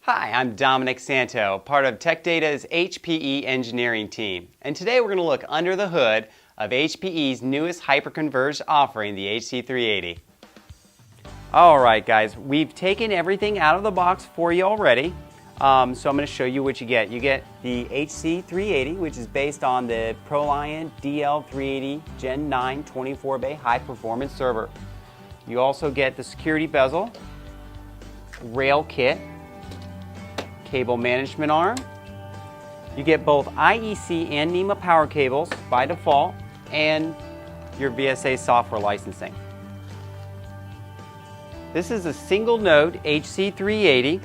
Hi, I'm Dominic Santo, part of Tech Data's HPE engineering team, and today we're going to look under the hood of HPE's newest hyperconverged offering, the HC380. Alright guys, we've taken everything out of the box for you already, so I'm going to show you what you get. You get the HC380, which is based on the ProLiant DL380 Gen 9 24-bay high-performance server. You also get the security bezel, rail kit, cable management arm. You get both IEC and NEMA power cables by default, and your VSA software licensing. This is a single node HC380.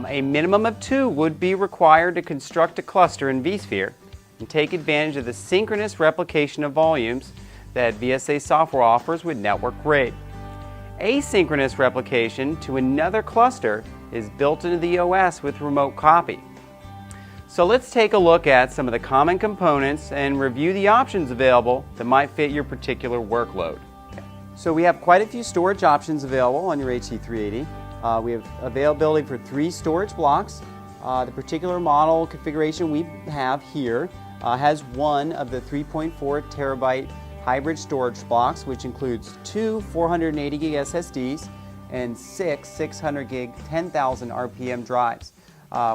A minimum of 2 would be required to construct a cluster in vSphere and take advantage of the synchronous replication of volumes that VSA software offers with network grade. Asynchronous replication to another cluster is built into the OS with remote copy. So let's take a look at some of the common components and review the options available that might fit your particular workload. So we have quite a few storage options available on your HC380. We have availability for 3 storage blocks. The particular model configuration we have here has one of the 3.4 terabyte hybrid storage blocks, which includes 2 480 gig SSDs and 6 600 gig 10,000 RPM drives.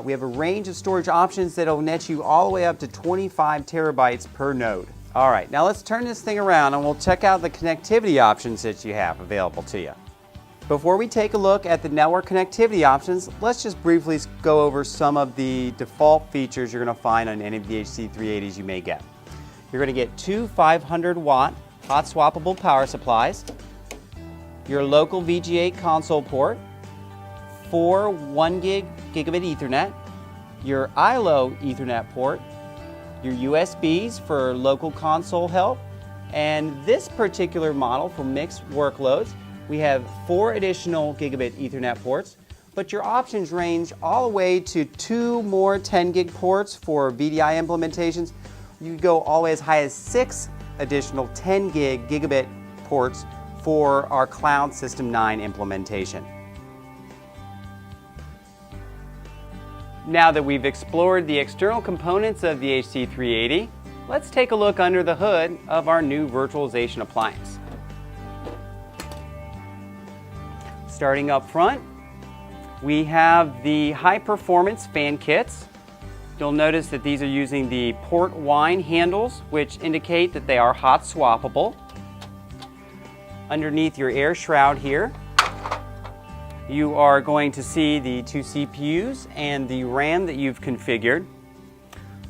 We have a range of storage options that will net you all the way up to 25 terabytes per node. Alright, now let's turn this thing around and we'll check out the connectivity options that you have available to you. Before we take a look at the network connectivity options, let's just briefly go over some of the default features you're going to find on any of the HC380s you may get. You're going to get 2 500 watt hot swappable power supplies, your local VGA console port, 4 1 gig gigabit Ethernet, your ILO Ethernet port, your USBs for local console help, and this particular model for mixed workloads, we have 4 additional gigabit Ethernet ports, but your options range all the way to 2 more 10 gig ports for VDI implementations. You go all the way as high as 6 additional 10 gig gigabit ports for our Cloud System 9 implementation. Now that we've explored the external components of the HC380, let's take a look under the hood of our new virtualization appliance. Starting up front, we have the high-performance fan kits. You'll notice that these are using the port wine handles, which indicate that they are hot swappable. Underneath your air shroud here, you are going to see the 2 CPUs and the RAM that you've configured.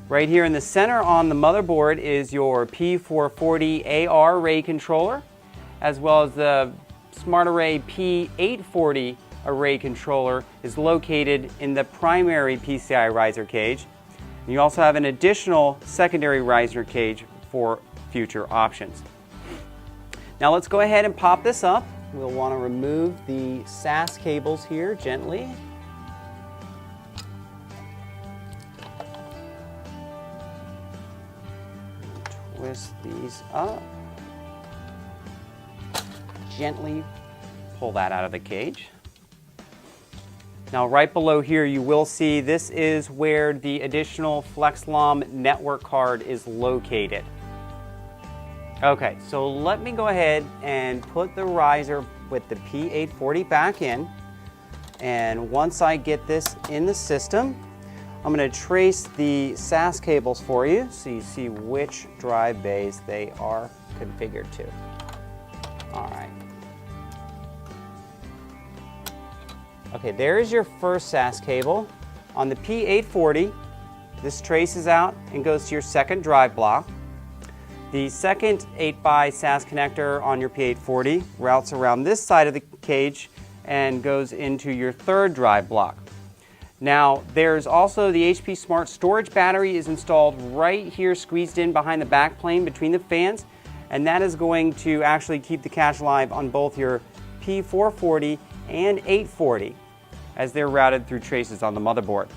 Right here in the center on the motherboard is your P440 AR array controller, as well as the Smart Array P840 array controller is located in the primary PCI riser cage. You also have an additional secondary riser cage for future options. Now let's go ahead and pop this up. We'll want to remove the SAS cables here gently. Twist these up. Gently pull that out of the cage. Now right below here you will see this is where the additional FlexLOM network card is located. Okay, so let me go ahead and put the riser with the P840 back in, and once I get this in the system, I'm going to trace the SAS cables for you so you see which drive bays they are configured to. Alright. Okay, there is your first SAS cable. On the P840, this traces out and goes to your second drive block. The second 8x SAS connector on your P840 routes around this side of the cage and goes into your third drive block. Now, there's also the HP Smart Storage battery is installed right here, squeezed in behind the backplane between the fans, and that is going to actually keep the cache alive on both your P440 and 840 as they're routed through traces on the motherboard.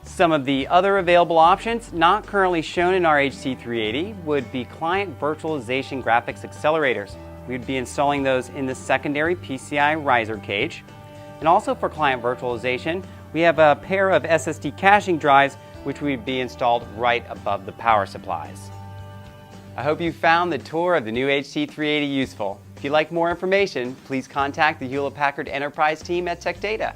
Some of the other available options not currently shown in our HC380 would be client virtualization graphics accelerators. We'd be installing those in the secondary PCI riser cage. And also for client virtualization, we have a pair of SSD caching drives which would be installed right above the power supplies. I hope you found the tour of the new HC380 useful. If you'd like more information, please contact the Hewlett-Packard Enterprise team at Tech Data.